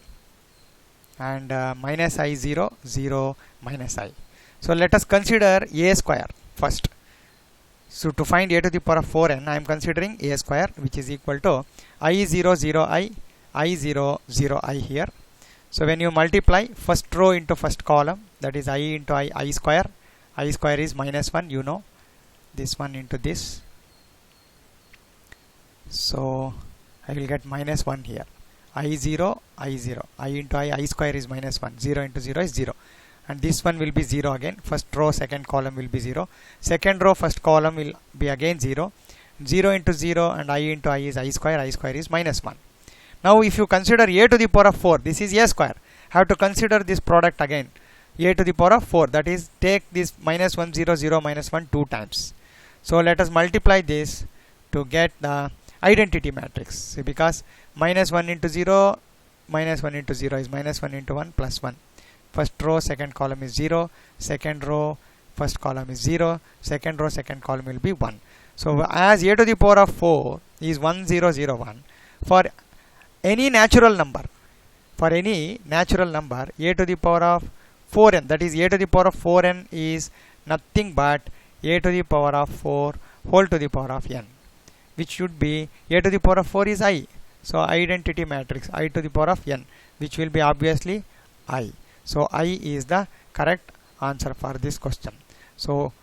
and minus I0, 0 minus I. So let us consider A square first. So to find A to the power of 4n, I am considering A square, which is equal to I0 0i, I0 0i here. So when you multiply first row into first column, that is I into I square. I square is -1, you know, this one into this. So I will get -1 here. I0, I0, I into I square is -1, 0 into 0 is 0. And this one will be 0 again. First row second column will be 0. Second row first column will be again 0. 0 into 0 and I into I is I square is -1. Now if you consider A to the power of 4, this is A square. Have to consider this product again. A to the power of 4, that is take this -1 0 0 -1 2 times. So let us multiply this to get the identity matrix, because -1 into 0 -1 into 0 is -1 into 1 plus 1. First row second column is 0, second row first column is 0, second row second column will be 1. So as A to the power of 4 is 1 0 0 1, for any natural number, A to the power of 4n, that is A to the power of 4n is nothing but A to the power of 4 whole to the power of n, which should be A to the power of 4 is I. So identity matrix I to the power of n, which will be obviously I. So I is the correct answer for this question. So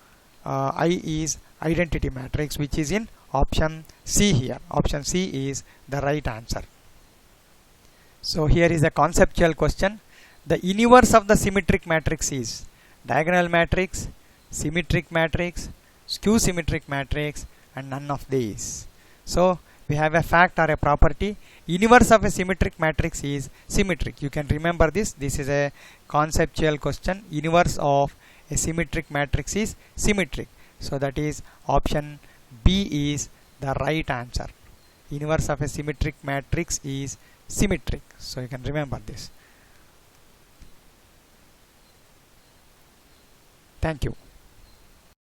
I is identity matrix, which is in option C here. Option C is the right answer. So here is a conceptual question. The inverse of the symmetric matrix is diagonal matrix, symmetric matrix, skew symmetric matrix, and none of these. So we have a fact or a property. Inverse of a symmetric matrix is symmetric. You can remember this. This is a conceptual question. Inverse of a symmetric matrix is symmetric. So that is option B is the right answer. Inverse of a symmetric matrix is symmetric. So you can remember this. Thank you.